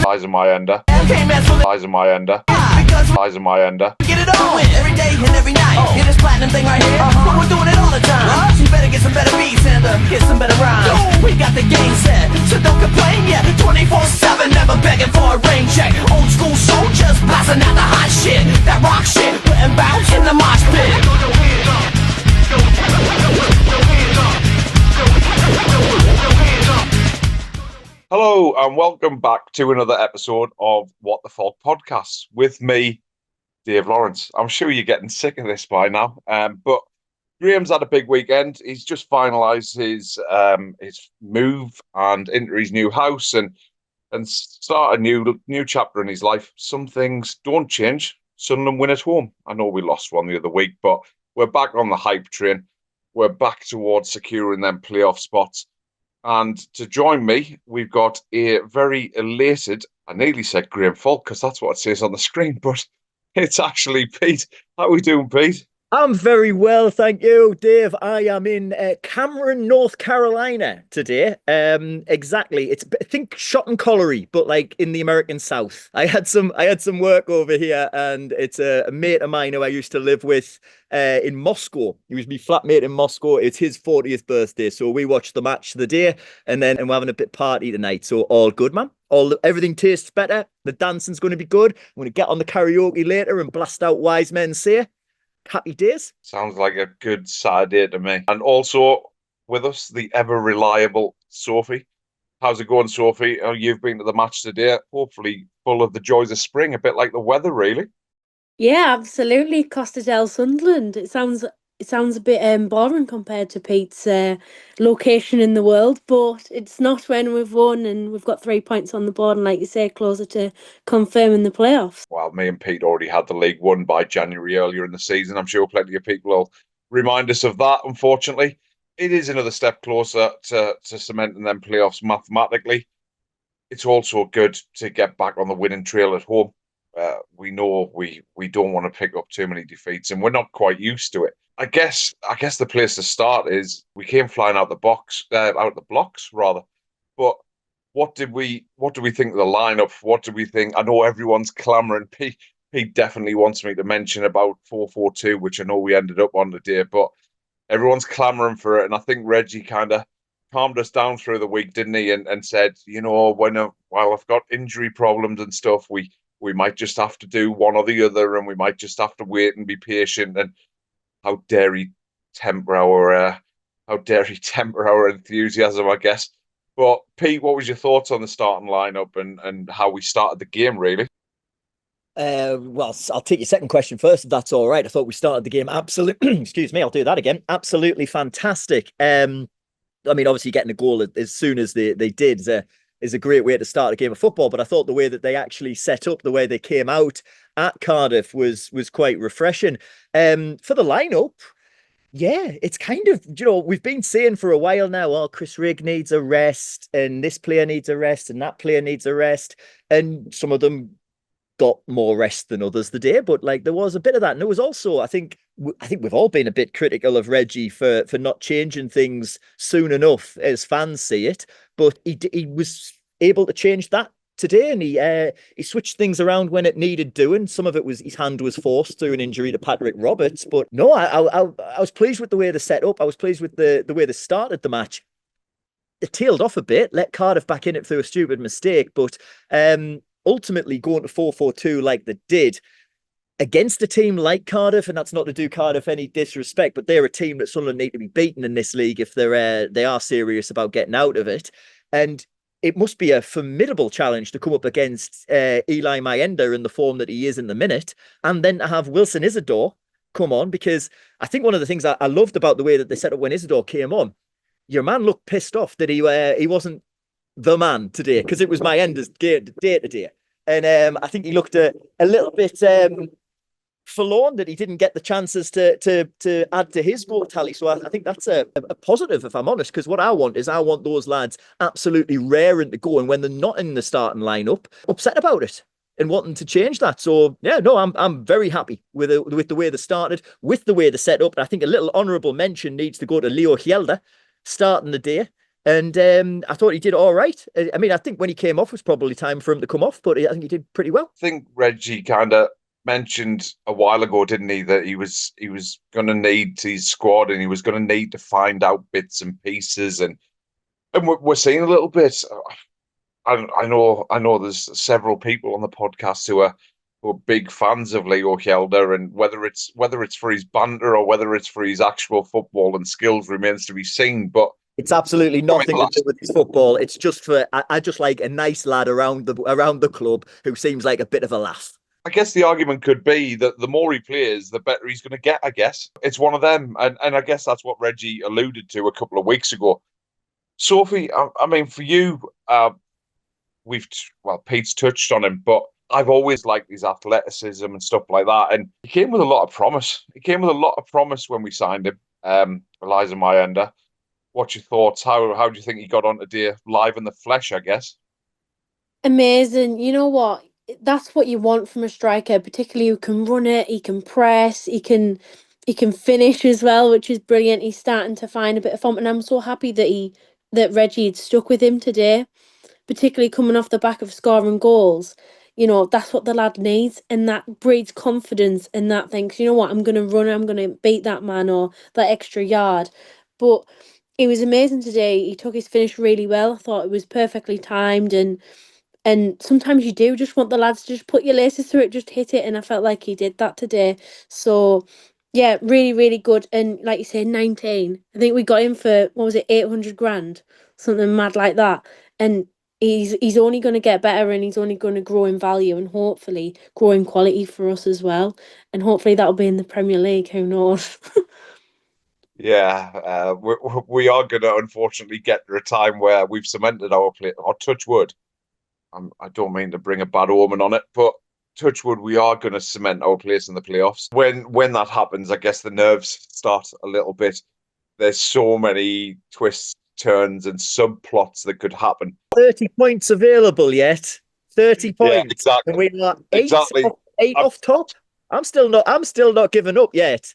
Eli Mayenda. Eli Mayenda. Eli Mayenda. Get it on every day and every night. Hear this platinum thing right here? But we're doing it all the time. So you better get some better beats and get some better rhymes. We got the game set, so don't complain yet. 24/7, never begging for a rain check. Old school soldiers blasting out the hot shit. That rock shit, putting bounce in the mosh pit. Hello and welcome back to another episode of What the Falk podcast with me, Dave Lawrence. I'm sure you're getting sick of this by now, but Graham's had a big weekend. He's just finalised his move and into his new house and start a new chapter in his life. Some things don't change. Sunlun win at home. I know we lost one the other week, but we're back on the hype train. We're back towards securing them playoff spots. And to join me, we've got a very elated, I nearly said Graham Falk, because that's what it says on the screen, but it's actually Pete. How are we doing, Pete? I'm very well, thank you, Dave. I am in Cameron, North Carolina today. Exactly. It's, I think, shot and colliery, but like in the American South. I had some work over here, and it's a mate of mine who I used to live with in Moscow. He was my flatmate in Moscow. It's his 40th birthday, so we watched the match the day, and we're having a bit party tonight. So all good, man. Everything tastes better. The dancing's going to be good. I'm going to get on the karaoke later and blast out Wise Men Say. Happy days. Sounds like a good Saturday to me. And also with us, the ever reliable Sophie. How's it going, Sophie? Oh, you've been to the match today, hopefully full of the joys of spring, a bit like the weather, really. Yeah, absolutely. Costa del Sunderland. It sounds a bit boring compared to Pete's location in the world, but it's not when we've won and we've got 3 points on the board and, like you say, closer to confirming the playoffs. Well, me and Pete already had the league won by January earlier in the season. I'm sure plenty of people will remind us of that, unfortunately. It is another step closer to cementing them playoffs mathematically. It's also good to get back on the winning trail at home. We know we don't want to pick up too many defeats, and we're not quite used to it. I guess the place to start is we came flying out the blocks rather. But what do we think of the lineup? What do we think? I know everyone's clamouring. Pete definitely wants me to mention about 4-4-2, which I know we ended up on today, but everyone's clamouring for it. And I think Reggie kind of calmed us down through the week, didn't he? And said, you know, while I've got injury problems and stuff, we might just have to do one or the other, and we might just have to wait and be patient. And how dare he temper our enthusiasm, I guess. But Pete, what was your thoughts on the starting lineup and how we started the game, really? Well, I'll take your second question first, if that's all right. I thought we started the game absolutely. Excuse me, I'll do that again. Absolutely fantastic. I mean, obviously getting a goal as soon as they did is a great way to start a game of football. But I thought the way that they actually set up, the way they came out at Cardiff was quite refreshing. For the lineup, yeah, it's kind of, we've been saying for a while now, oh, Chris Rigg needs a rest, and this player needs a rest, and that player needs a rest. And some of them got more rest than others today, but like there was a bit of that. And it was also, I think we've all been a bit critical of Reggie for not changing things soon enough as fans see it, but he was able to change that today, and he switched things around when it needed doing. Some of it was his hand was forced through an injury to Patrick Roberts, but no, I was pleased with the way they set up. I was pleased with the way they started the match. It tailed off a bit, let Cardiff back in it through a stupid mistake, but ultimately going to 4-4-2 like they did against a team like Cardiff, and that's not to do Cardiff any disrespect, but they're a team that Sunderland need to be beaten in this league if they are serious about getting out of it. And it must be a formidable challenge to come up against Eli Mayenda in the form that he is in the minute, and then to have Wilson Isidore come on, because I think one of the things I loved about the way that they set up when Isidore came on, your man looked pissed off that he wasn't the man today, because it was Mayenda's day today. And I think he looked a little bit forlorn that he didn't get the chances to add to his goal tally. So I think that's a positive, if I'm honest, because what I want those lads absolutely raring to go, and when they're not in the starting lineup, upset about it and wanting to change that. So yeah, no, I'm very happy with the way they started, with the way they set up. And I think a little honourable mention needs to go to Leo Hjelde starting the day. And I thought he did all right. I mean, I think when he came off, it was probably time for him to come off, but I think he did pretty well. I think Reggie kind of mentioned a while ago, didn't he, that he was going to need his squad and he was going to need to find out bits and pieces, and we're seeing a little bit. I know there's several people on the podcast who are big fans of Leo Hjelde, and whether it's for his banter or whether it's for his actual football and skills remains to be seen. But it's absolutely nothing to do with his football. It's just for I just like a nice lad around the club who seems like a bit of a laugh. I guess the argument could be that the more he plays, the better he's going to get, I guess. It's one of them. And I guess that's what Reggie alluded to a couple of weeks ago. Sophie, I mean, for you, Pete's touched on him, but I've always liked his athleticism and stuff like that. And he came with a lot of promise. He came with a lot of promise when we signed him, Eli Mayenda. What's your thoughts? How do you think he got on today, live in the flesh, I guess? Amazing. You know what? That's what you want from a striker, particularly who can run it, he can press, he can finish as well, which is brilliant. He's starting to find a bit of form, and I'm so happy that Reggie had stuck with him today, particularly coming off the back of scoring goals. You know, that's what the lad needs, and that breeds confidence, and that thinks, you know what, I'm going to run, I'm going to beat that man or that extra yard. But it was amazing today. He took his finish really well. I thought it was perfectly timed, and sometimes you do just want the lads to just put your laces through it, just hit it. And I felt like he did that today. So, yeah, really, really good. And like you say, 19. I think we got him for, what was it, 800 grand? Something mad like that. And he's only going to get better, and he's only going to grow in value and hopefully grow in quality for us as well. And hopefully that'll be in the Premier League. Who knows? Yeah, we are going to unfortunately get to a time where we've cemented our play, or touch wood. I don't mean to bring a bad omen on it, but touch wood, we are going to cement our place in the playoffs. When that happens, I guess the nerves start a little bit. There's so many twists, turns, and subplots that could happen. 30 points available yet. 30 points. Yeah, exactly. And we are eight off top. I'm still not giving up yet.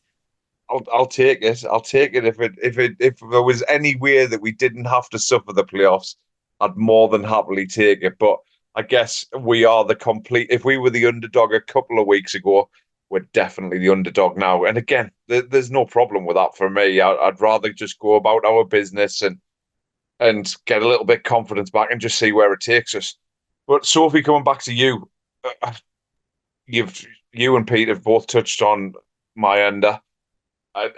I'll take it. I'll take it if there was anywhere that we didn't have to suffer the playoffs, I'd more than happily take it. But I guess we are the complete. If we were the underdog a couple of weeks ago, we're definitely the underdog now. And again, there's no problem with that for me. I'd rather just go about our business and get a little bit confidence back and just see where it takes us. But Sophie, coming back to you, you and Pete have both touched on Mayenda.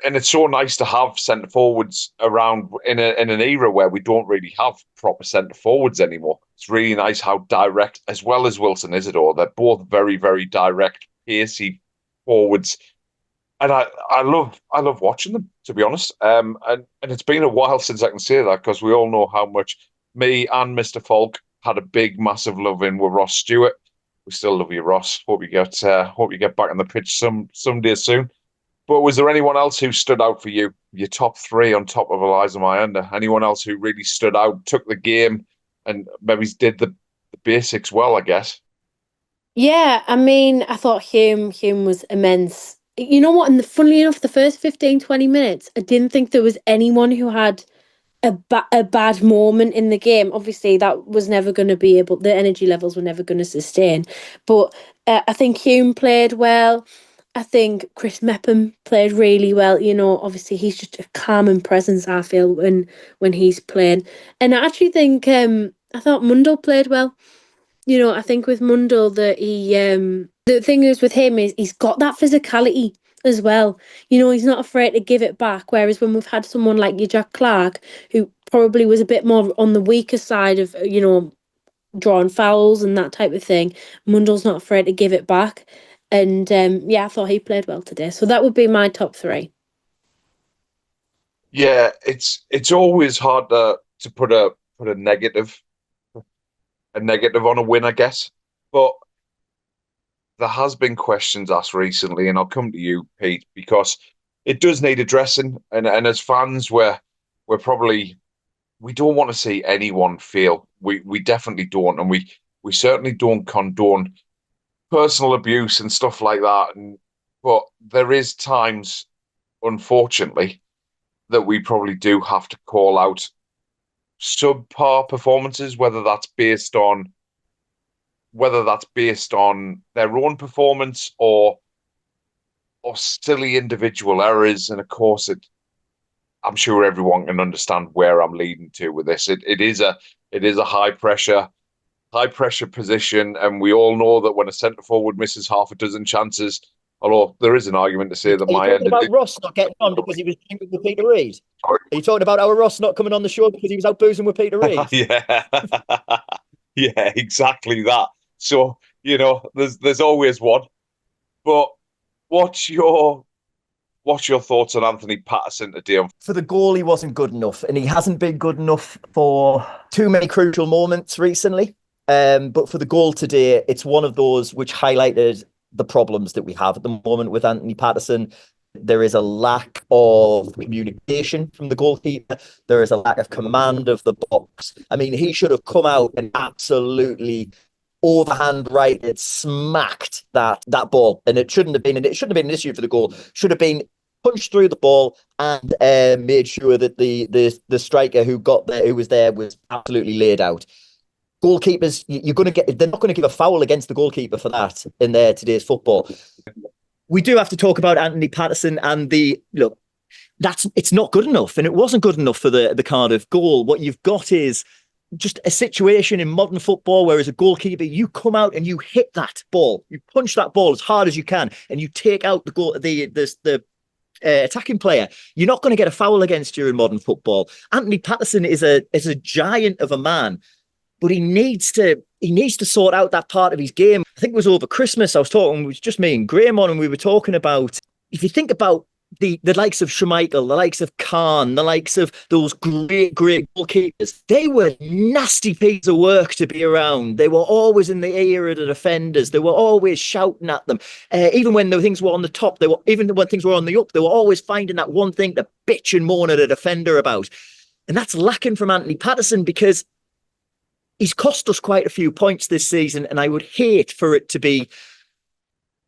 And it's so nice to have centre forwards around in an era where we don't really have proper centre forwards anymore. It's really nice how direct, as well as Wilson Isidore, they're both very, very direct, pacey forwards, and I love watching them, to be honest. And it's been a while since I can say that, because we all know how much me and Mr. Falk had a big, massive love in with Ross Stewart. We still love you, Ross. Hope you get back on the pitch someday soon. But was there anyone else who stood out for you? Your top three on top of Eliza Mayenda? Anyone else who really stood out, took the game, and maybe did the basics well, I guess? Yeah, I mean, I thought Hume was immense. You know what? And funnily enough, the first 15, 20 minutes, I didn't think there was anyone who had a bad moment in the game. Obviously, that was never going to be able, the energy levels were never going to sustain. But I think Hume played well. I think Chris Mepham played really well. You know, obviously he's just a calming presence, I feel, when he's playing. And I actually think I thought Mundell played well. You know, I think with Mundell that he the thing is with him is he's got that physicality as well. You know, he's not afraid to give it back. Whereas when we've had someone like your Jack Clark, who probably was a bit more on the weaker side of, you know, drawing fouls and that type of thing, Mundell's not afraid to give it back. And yeah, I thought he played well today. So that would be my top three. Yeah, it's always hard to put a negative on a win, I guess. But there has been questions asked recently, and I'll come to you, Pete, because it does need addressing. And as fans, we're probably, we don't want to see anyone fail. We definitely don't, and we certainly don't condone personal abuse and stuff like that. But there is times, unfortunately, that we probably do have to call out subpar performances, whether that's based on their own performance or silly individual errors. And of course, I'm sure everyone can understand where I'm leading to with this. It is a high pressure position, and we all know that when a centre forward misses half a dozen chances, although there is an argument to say that Are you talking about Ross not getting on because he was drinking with Peter Reid? Are you talking about our Ross not coming on the show because he was out boozing with Peter Reid? Yeah, yeah, exactly that. So there's always one. But what's your thoughts on Anthony Patterson today? For the goal, he wasn't good enough, and he hasn't been good enough for too many crucial moments recently. But for the goal today, it's one of those which highlighted the problems that we have at the moment with Anthony Patterson. There is a lack of communication from the goalkeeper. There is a lack of command of the box. I mean, he should have come out and absolutely overhand righted, smacked that ball, and it shouldn't have been an issue for the goal. Should have been punched through the ball and made sure that the striker who was there was absolutely laid out. Goalkeepers, they're not going to give a foul against the goalkeeper for that in today's football. We do have to talk about Anthony Patterson and it's not good enough, and it wasn't good enough for the Cardiff goal. What you've got is just a situation in modern football where, as a goalkeeper, you come out and you hit that ball, you punch that ball as hard as you can, and you take out the attacking player. You're not going to get a foul against you in modern football. Anthony Patterson is a giant of a man, but he needs to sort out that part of his game. I think it was over Christmas. It was just me and Graham on, and we were talking about, if you think about the likes of Schmeichel, the likes of Khan, the likes of those great goalkeepers, they were nasty pieces of work to be around. They were always in the ear of the defenders. They were always shouting at them. Even when things were on the top, even when things were on the up, they were always finding that one thing to bitch and moan at a defender about. And that's lacking from Anthony Patterson, because he's cost us quite a few points this season, and I would hate for it to be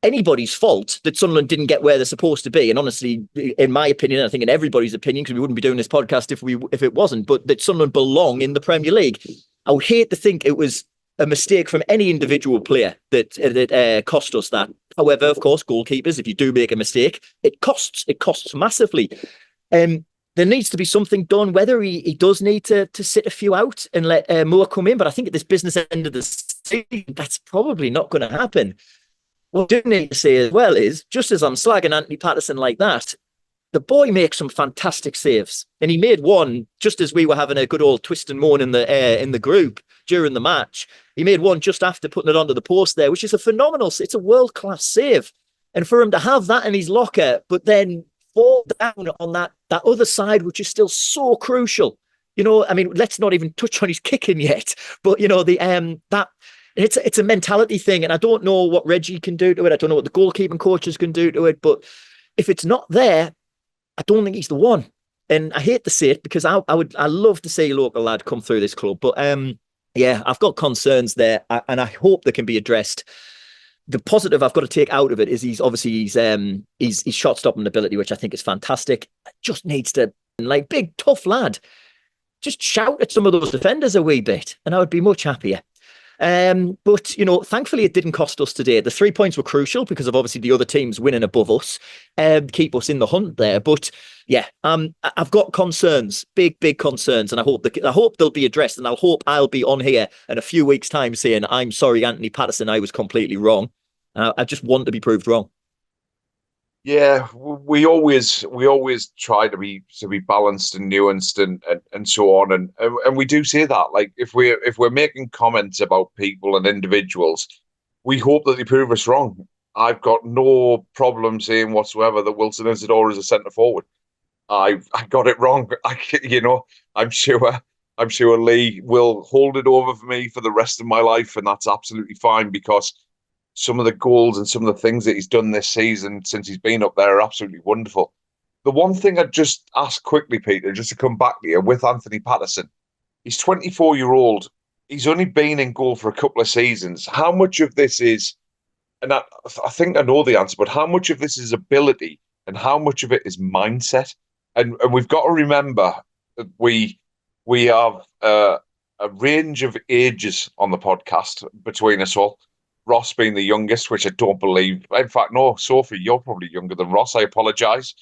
anybody's fault that Sunlun didn't get where they're supposed to be. And honestly, in my opinion, I think in everybody's opinion, because we wouldn't be doing this podcast if it wasn't, but that Sunlun belong in the Premier League. I would hate to think it was a mistake from any individual player that cost us that. However, of course, goalkeepers, if you do make a mistake, it costs massively. There needs to be something done, whether he does need to sit a few out and let more come in. But I think at this business end of the season, that's probably not going to happen. What I do need to say as well is, just as I'm slagging Anthony Patterson like that, the boy makes some fantastic saves. And he made one just as we were having a good old twist and moan in the group during the match. He made one just after putting it onto the post there, which is it's a world-class save. And for him to have that in his locker, but then fall down on that other side, which is still so crucial. I mean, let's not even touch on his kicking yet, but it's a mentality thing, and I don't know what Reggie can do to it. I don't know what the goalkeeping coaches can do to it, but if it's not there, I don't think he's the one. And I hate to say it, because I love to see a local lad come through this club, but yeah, I've got concerns there, and I hope they can be addressed. The positive I've got to take out of it is he's shot stopping ability, which I think is fantastic. Just needs to, like, big tough lad, just shout at some of those defenders a wee bit, and I would be much happier. But thankfully it didn't cost us today. The 3 points were crucial because of obviously the other teams winning above us, keep us in the hunt there. But yeah, I've got concerns, big concerns, and I hope they'll be addressed. And I hope I'll be on here in a few weeks' time saying, "I'm sorry, Anthony Patterson, I was completely wrong." I just want to be proved wrong. Yeah, we always try to be balanced and nuanced and so on, and we do say that. Like, if we're making comments about people and individuals, we hope that they prove us wrong. I've got no problem saying whatsoever that Wilson Isidore is a centre forward. I got it wrong. I'm sure Lee will hold it over for me for the rest of my life, and that's absolutely fine, because some of the goals and some of the things that he's done this season since he's been up there are absolutely wonderful. The one thing I'd just ask quickly, Peter, just to come back here with Anthony Patterson, he's 24-year-old. He's only been in goal for a couple of seasons. How much of this is, and I think I know the answer, but how much of this is ability and how much of it is mindset? And we've got to remember that we We have a range of ages on the podcast between us all. Ross being the youngest, which I don't believe. In fact, no, Sophie, you're probably younger than Ross. I apologise.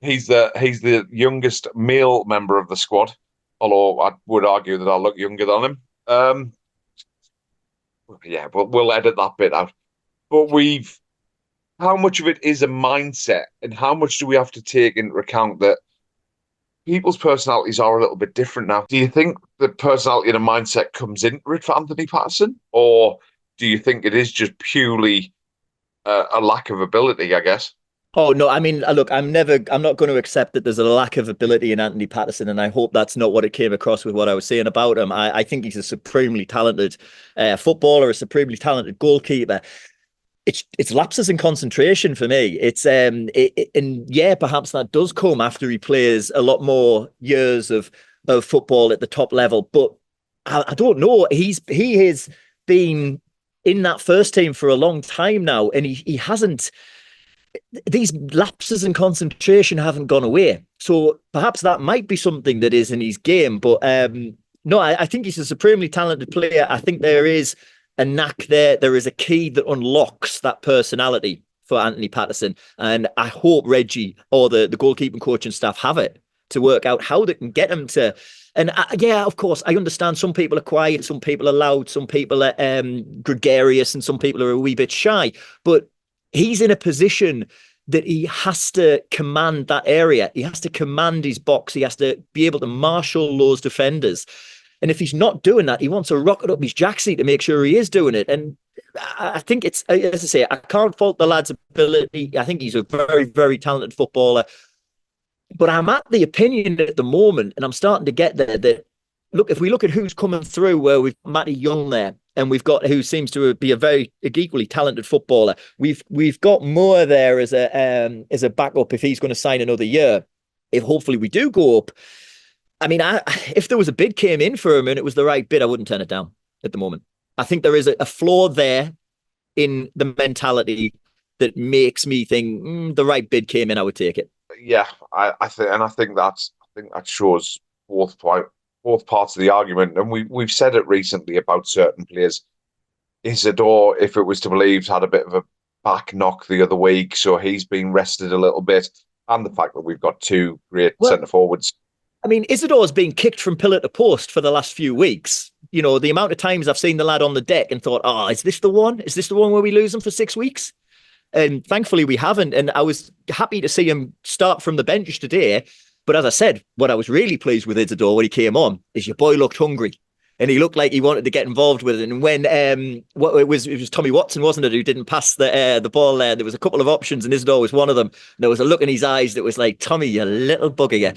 He's the youngest male member of the squad, although I would argue that I look younger than him. Yeah, but we'll edit that bit out. But how much of it is a mindset, and how much do we have to take into account that people's personalities are a little bit different now? Do you think the personality and a mindset comes into it for Anthony Patterson, or do you think it is just purely a lack of ability, I guess? Oh no, I mean, look, I'm not going to accept that there's a lack of ability in Anthony Patterson, and I hope that's not what it came across with what I was saying about him. I think he's a supremely talented footballer, a supremely talented goalkeeper. It's lapses in concentration for me. And yeah, perhaps that does come after he plays a lot more years of football at the top level. But I don't know. He has been in that first team for a long time now, and he hasn't. These lapses in concentration haven't gone away. So perhaps that might be something that is in his game. But no, I think he's a supremely talented player. I think there is a knack there. There is a key that unlocks that personality for Anthony Patterson. And I hope Reggie or the goalkeeping coach and staff have it to work out how they can get him to. And yeah, of course, I understand some people are quiet, some people are loud, some people are gregarious, and some people are a wee bit shy. But he's in a position that he has to command that area. He has to command his box. He has to be able to marshal those defenders. And if he's not doing that, he wants to rocket up his jacksie to make sure he is doing it. And I think it's, as I say, I can't fault the lad's ability. I think he's a very, very talented footballer. But I'm at the opinion at the moment, and I'm starting to get there, that, look, if we look at who's coming through, where we've Matty Young there, and we've got who seems to be a very equally talented footballer. We've got Moore there as a backup if he's going to sign another year. If hopefully we do go up. I mean, if there was a bid came in for him and it was the right bid, I wouldn't turn it down at the moment. I think there is a flaw there in the mentality that makes me think the right bid came in, I would take it. Yeah, I think that shows both parts of the argument, and we've said it recently about certain players. Isidore, if it was to believe, had a bit of a back knock the other week, so he's been rested a little bit, and the fact that we've got two great centre forwards. I mean, Isidore's been kicked from pillar to post for the last few weeks. You know, the amount of times I've seen the lad on the deck and thought, oh, is this the one? Is this the one where we lose him for 6 weeks? And thankfully we haven't. And I was happy to see him start from the bench today. But as I said, what I was really pleased with Isidore when he came on is your boy looked hungry. And he looked like he wanted to get involved with it. And when it was Tommy Watson, wasn't it, who didn't pass the ball there? There was a couple of options, and Isidore was one of them. And there was a look in his eyes that was like, Tommy, you little bugger, yeah.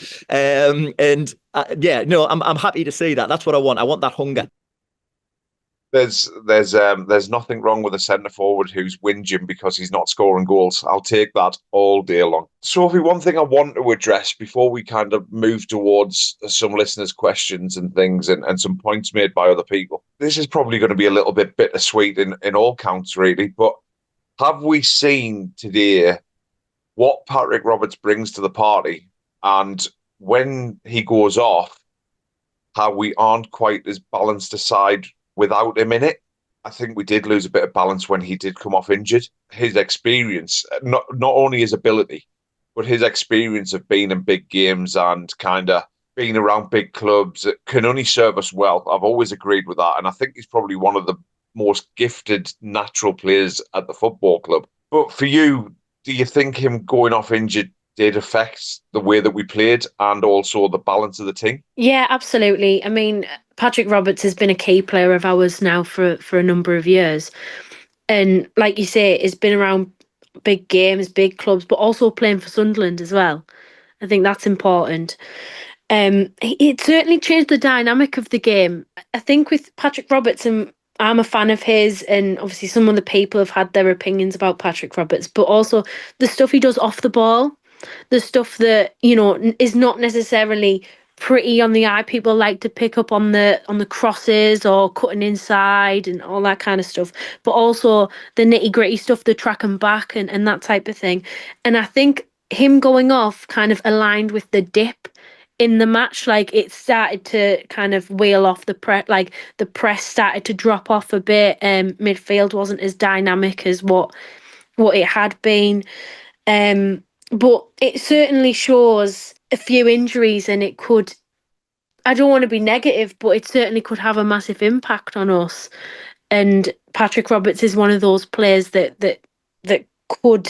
Yeah, no, I'm happy to see that. That's what I want. I want that hunger. There's nothing wrong with a centre forward who's whinging because he's not scoring goals. I'll take that all day long. Sophie, one thing I want to address before we kind of move towards some listeners' questions and things and some points made by other people. This is probably going to be a little bit bittersweet in all counts, really. But have we seen today what Patrick Roberts brings to the party, and when he goes off, how we aren't quite as balanced a side without him in it? I think we did lose a bit of balance when he did come off injured. His experience, not only his ability, but his experience of being in big games and kind of being around big clubs, it can only serve us well. I've always agreed with that. And I think he's probably one of the most gifted natural players at the football club. But for you, do you think him going off injured did affect the way that we played and also the balance of the team? Yeah, absolutely. I mean, Patrick Roberts has been a key player of ours now for a number of years. And like you say, he's been around big games, big clubs, but also playing for Sunderland as well. I think that's important. It certainly changed the dynamic of the game. I think with Patrick Roberts, and I'm a fan of his, and obviously some other people have had their opinions about Patrick Roberts, but also the stuff he does off the ball, the stuff that, you know, is not necessarily pretty on the eye. People like to pick up on the crosses or cutting inside and all that kind of stuff, but also the nitty gritty stuff, the track and back and that type of thing. And I think him going off kind of aligned with the dip in the match. Like, it started to kind of wheel off the press. Like, the press started to drop off a bit. Midfield wasn't as dynamic as what it had been. But it certainly shows a few injuries, and it could, I don't want to be negative, but it certainly could have a massive impact on us. And Patrick Roberts is one of those players that could,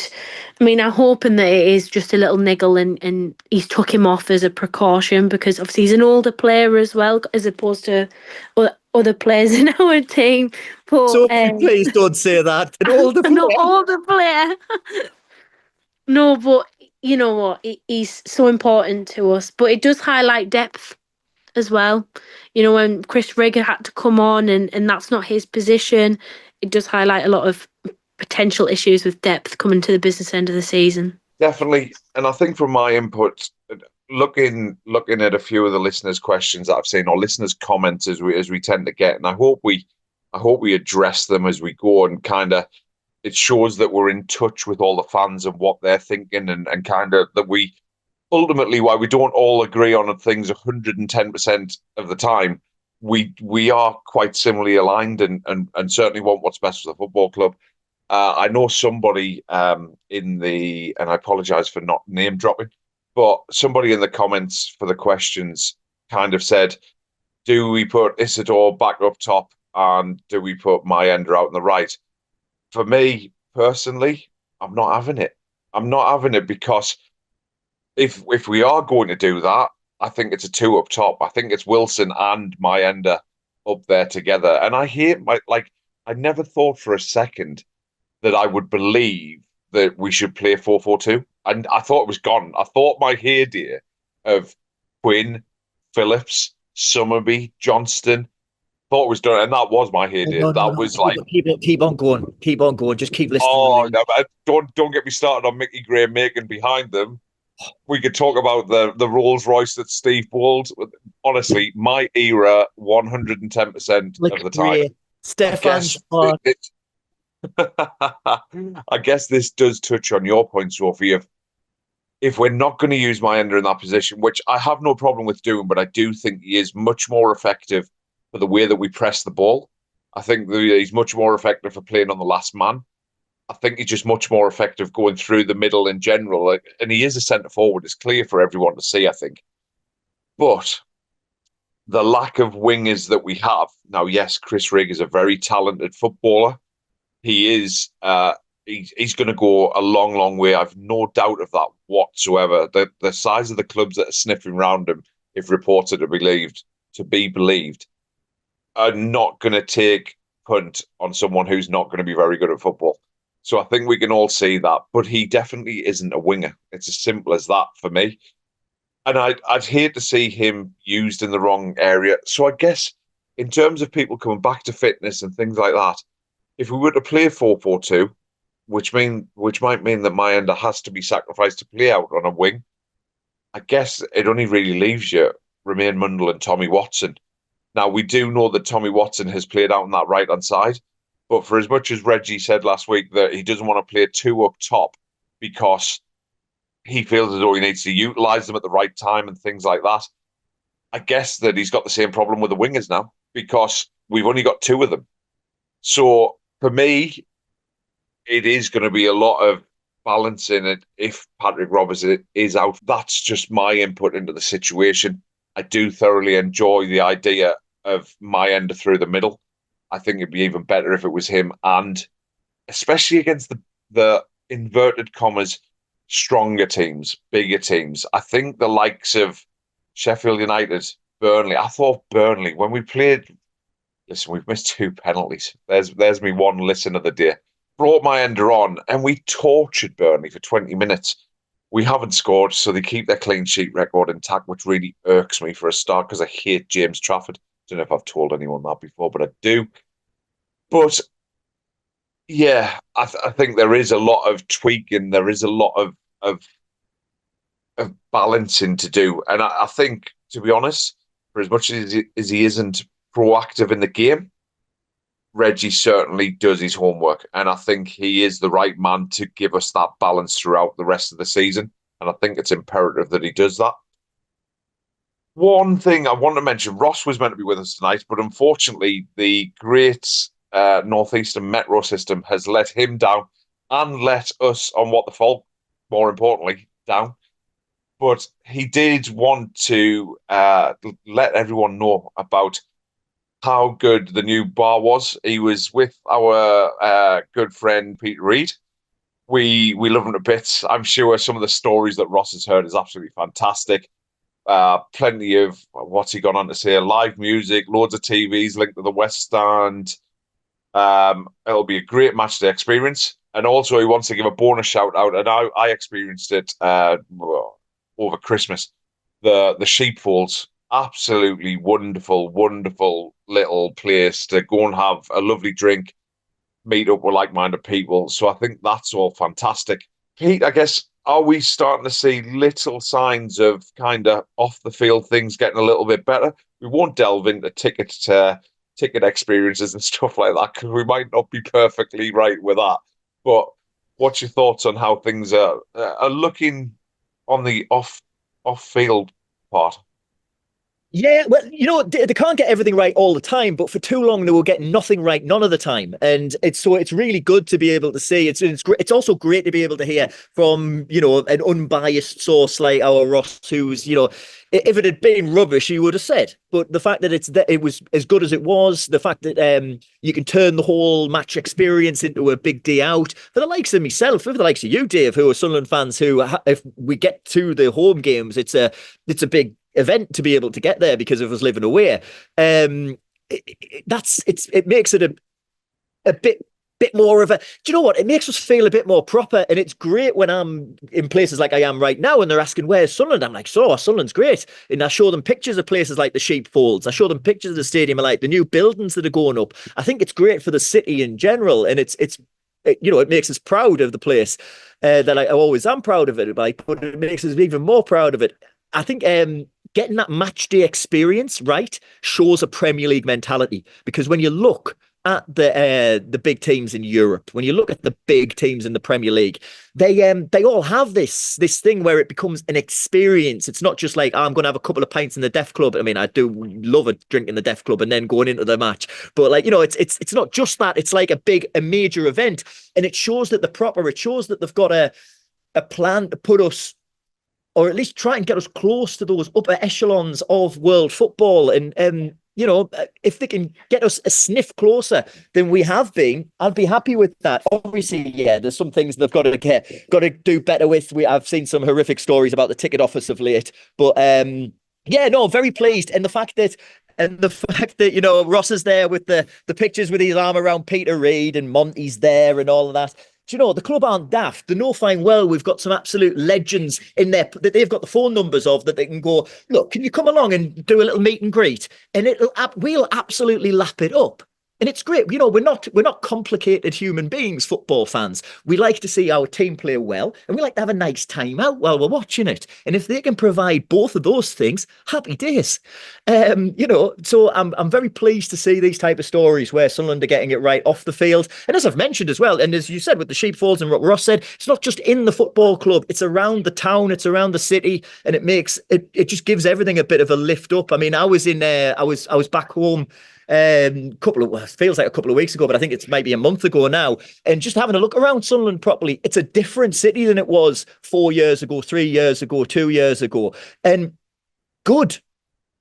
I mean, I'm hoping that it is just a little niggle and he's took him off as a precaution, because obviously he's an older player as well, as opposed to other players in our team. But Sophie, please don't say that. An older player. Not older player. No, but you know what? He's so important to us. But it does highlight depth as well. You know, when Chris Rigger had to come on and that's not his position, it does highlight a lot of potential issues with depth coming to the business end of the season. Definitely. And I think from my input, looking at a few of the listeners' questions that I've seen, or listeners' comments as we tend to get, and I hope we address them as we go, and kind of it shows that we're in touch with all the fans and what they're thinking, and kind of that we ultimately, while we don't all agree on things 110% of the time, we are quite similarly aligned and certainly want what's best for the football club. I know somebody in the, and I apologise for not name dropping, but somebody in the comments for the questions kind of said, do we put Isidore back up top and do we put Mayenda out on the right? For me, personally, I'm not having it. I'm not having it, because if we are going to do that, I think it's a two up top. I think it's Wilson and Mayenda up there together. And I never thought for a second that I would believe that we should play 4-4-2. And I thought it was gone. I thought my heyday of Quinn, Phillips, Summerby, Johnston, thought it was done. And that was my heyday. No, keep on going. Just keep listening. Oh, no, don't get me started on Mickey Gray making behind them. We could talk about the Rolls Royce that Steve bowled. Honestly, my era, 110% of the time. Stefan's I guess this does touch on your point, Sophie, of if we're not going to use Mayenda in that position, which I have no problem with doing, but I do think he is much more effective for the way that we press the ball. I think that he's much more effective for playing on the last man. I think he's just much more effective going through the middle in general. And he is a centre forward. It's clear for everyone to see, I think. But the lack of wingers that we have now, yes, Chris Rigg is a very talented footballer. He is. He's going to go a long, long way. I've no doubt of that whatsoever. The size of the clubs that are sniffing around him, if reports are to be believed, are not going to take punt on someone who's not going to be very good at football. So I think we can all see that. But he definitely isn't a winger. It's as simple as that for me. And I'd hate to see him used in the wrong area. So I guess in terms of people coming back to fitness and things like that, if we were to play 4-4-2, which might mean that Mayenda has to be sacrificed to play out on a wing, I guess it only really leaves you Romain Mundle and Tommy Watson. Now, we do know that Tommy Watson has played out on that right-hand side, but for as much as Reggie said last week that he doesn't want to play two up top because he feels as though he needs to utilise them at the right time and things like that, I guess that he's got the same problem with the wingers now, because we've only got two of them. So for me, it is going to be a lot of balancing it if Patrick Roberts is out. That's just my input into the situation. I do thoroughly enjoy the idea of Mayenda through the middle. I think it'd be even better if it was him, and especially against the inverted commas stronger teams, bigger teams. I think the likes of Sheffield United, Burnley. I thought Burnley, when we played, listen, we've missed 2 penalties. There's me one listen of the day. Brought Mayenda on and we tortured Burnley for 20 minutes. We haven't scored, so they keep their clean sheet record intact, which really irks me for a start because I hate James Trafford. Don't know if I've told anyone that before, but I do. But yeah, I think there is a lot of tweaking. There is a lot of balancing to do. And I think, to be honest, for as much as he isn't proactive in the game, Reggie certainly does his homework. And I think he is the right man to give us that balance throughout the rest of the season. And I think it's imperative that he does that. One thing I want to mention, Ross was meant to be with us tonight, but unfortunately, the great Northeastern Metro system has let him down and let us on What the Falk, more importantly, down. But he did want to let everyone know about how good the new bar was. He was with our good friend Peter Reid. We love him to bits. I'm sure some of the stories that Ross has heard is absolutely fantastic. Plenty of, what's he gone on to say, live music, loads of TVs linked to the West Stand. It'll be a great match day experience. And also he wants to give a bonus shout out, and I experienced it over Christmas. The sheepfolds, absolutely wonderful, wonderful little place to go and have a lovely drink, meet up with like-minded people. So I think that's all fantastic. Pete, I guess, are we starting to see little signs of kind of off-the-field things getting a little bit better? We won't delve into ticket experiences and stuff like that because we might not be perfectly right with that. But what's your thoughts on how things are looking on the off-field part? Yeah, well, they can't get everything right all the time, but for too long they will get nothing right none of the time, and it's really good to be able to see. It's also great to be able to hear from an unbiased source like our Ross, who's if it had been rubbish, he would have said. But the fact that it was as good as it was, the fact that you can turn the whole match experience into a big day out for the likes of myself, for the likes of you, Dave, who are Sunderland fans, who if we get to the home games, it's a big event to be able to get there because of us living away. It makes it a bit more of a, do you know what? It makes us feel a bit more proper, and it's great when I'm in places like I am right now and they're asking, where's Sunderland? I'm like, Sunderland's great. And I show them pictures of places like the Sheepfolds. I show them pictures of the stadium, like the new buildings that are going up. I think it's great for the city in general, and it makes us proud of the place. That I always am proud of it, but it makes us even more proud of it. I think getting that match day experience right shows a Premier League mentality, because when you look at the big teams in Europe, when you look at the big teams in the Premier League, they all have this thing where it becomes an experience. It's not just like, I'm going to have a couple of pints in the Deaf Club. I mean, I do love a drink in the Deaf Club and then going into the match, but it's not just that. It's like a major event, and it shows that it shows that they've got a plan to put us, or at least try and get us close to those upper echelons of world football. And, if they can get us a sniff closer than we have been, I'd be happy with that. Obviously, yeah, there's some things they've got to do better with. I've seen some horrific stories about the ticket office of late, but very pleased. And the fact that, Ross is there with the pictures with his arm around Peter Reid, and Monty's there and all of that. Do you know, the club aren't daft. They know fine well we've got some absolute legends in there that they've got the phone numbers of, that they can go, look, can you come along and do a little meet and greet? And we'll absolutely lap it up. And it's great. We're not complicated human beings, football fans. We like to see our team play well, and we like to have a nice time out while we're watching it. And if they can provide both of those things, happy days. So I'm very pleased to see these type of stories where Sunderland are getting it right off the field. And as I've mentioned as well, and as you said with the Sheepfolds and what Ross said, it's not just in the football club, it's around the town, it's around the city, and it just gives everything a bit of a lift up. I mean, I was back home feels like a couple of weeks ago, but I think it's maybe a month ago now, and just having a look around Sunderland properly, it's a different city than it was 4 years ago, 3 years ago, 2 years ago. And good,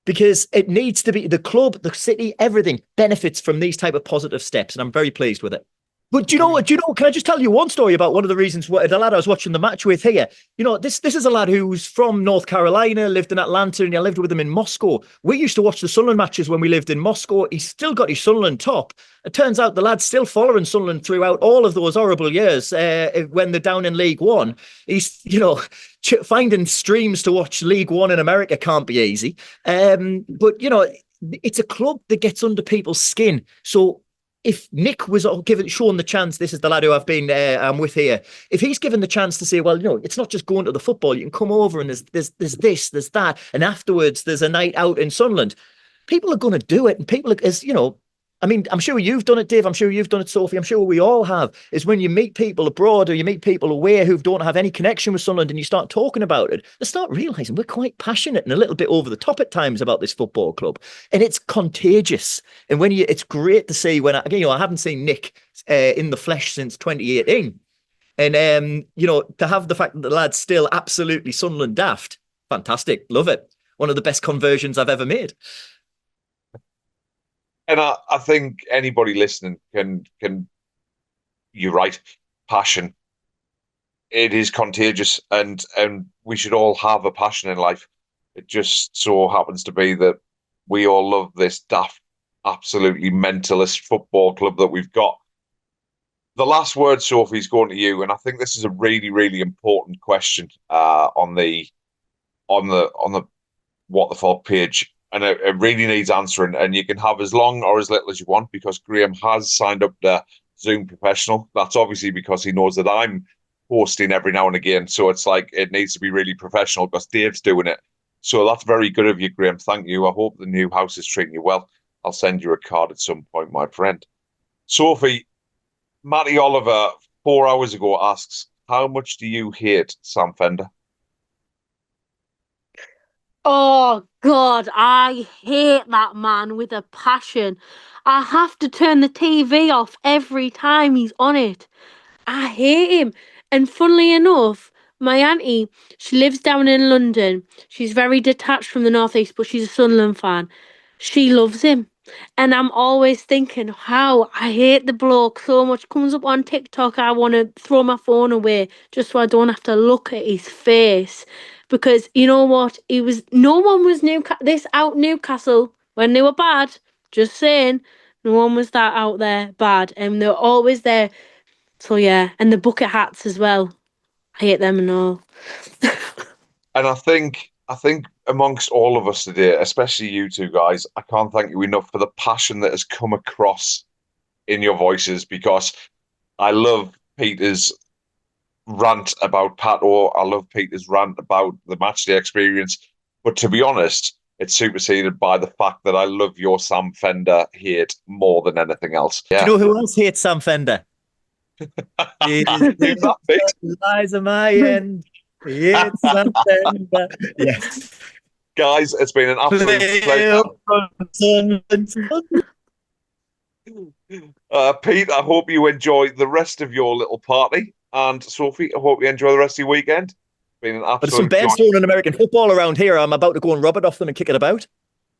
because it needs to be. The club, the city, everything benefits from these type of positive steps, and I'm very pleased with it. But do you know what? Can I just tell you one story about one of the reasons the lad I was watching the match with here? This is a lad who's from North Carolina, lived in Atlanta, and I lived with him in Moscow. We used to watch the Sunderland matches when we lived in Moscow. He's still got his Sunderland top. It turns out the lad's still following Sunderland throughout all of those horrible years when they're down in League One. He's, finding streams to watch League One in America can't be easy. But it's a club that gets under people's skin. So if Nick was shown the chance, this is the lad who I'm with here. If he's given the chance to say, well, it's not just going to the football. You can come over and there's this, there's that, and afterwards there's a night out in Sunderland. People are going to do it, and people, I mean, I'm sure you've done it, Dave. I'm sure you've done it, Sophie. I'm sure we all have. Is when you meet people abroad or you meet people away who don't have any connection with Sunderland and you start talking about it, they start realising we're quite passionate and a little bit over the top at times about this football club. And it's contagious. And it's great to see when, I haven't seen Nick in the flesh since 2018. And, to have the fact that the lad's still absolutely Sunderland daft, fantastic. Love it. One of the best conversions I've ever made. And I think anybody listening can, you're right, passion. It is contagious, and we should all have a passion in life. It just so happens to be that we all love this daft, absolutely mentalist football club that we've got. The last word, Sophie, is going to you, and I think this is a really, really important question on the What the Falk page. And it really needs answering, and you can have as long or as little as you want, because Graham has signed up to Zoom Professional. That's obviously because he knows that I'm hosting every now and again. So it's like it needs to be really professional because Dave's doing it. So that's very good of you, Graham. Thank you. I hope the new house is treating you well. I'll send you a card at some point, my friend. Sophie, Matty Oliver, 4 hours ago, asks, how much do you hate Sam Fender? Oh, God, I hate that man with a passion. I have to turn the TV off every time he's on it. I hate him. And funnily enough, my auntie, she lives down in London. She's very detached from the Northeast, but she's a Sunlun fan. She loves him. And I'm always thinking, how I hate the bloke so much. Comes up on TikTok, I want to throw my phone away just so I don't have to look at his face. Because you know what? No one was Newcastle when they were bad. Just saying, no one was that out there bad, and they're always there. So yeah, and the bucket hats as well. I hate them and all. And I think amongst all of us today, especially you two guys, I can't thank you enough for the passion that has come across in your voices, because I love Peter's rant about Pato. I love Peter's rant about the matchday experience. But to be honest, it's superseded by the fact that I love your Sam Fender hate more than anything else. Yeah. Do you know who else hates Sam Fender? Eliza Mayenda. Yes, Sam Fender. Yes. Guys, it's been an absolute pleasure. Pete, I hope you enjoy the rest of your little party. And Sophie, I hope you enjoy the rest of your weekend. It's been an absolute. But there's some beds throwing American football around here. I'm about to go and rub it off them and kick it about.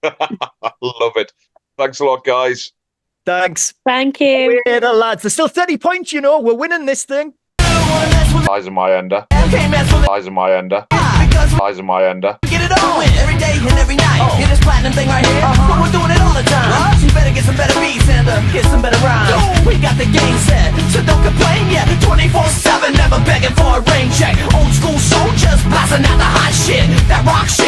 Love it. Thanks a lot, guys. Thanks. Thank you. Later, lads. There's still 30 points, We're winning this thing. Liza Mayenda. Liza Mayenda. Liza Mayenda. Get it on every day and every night. Hear this platinum thing right here? But we're doing it all the time. So you better get some better beats and get some better rhymes. We got the game set, so don't complain yet. 24/7, never begging for a rain check. Old school soldiers blasting out the hot shit. That rock shit.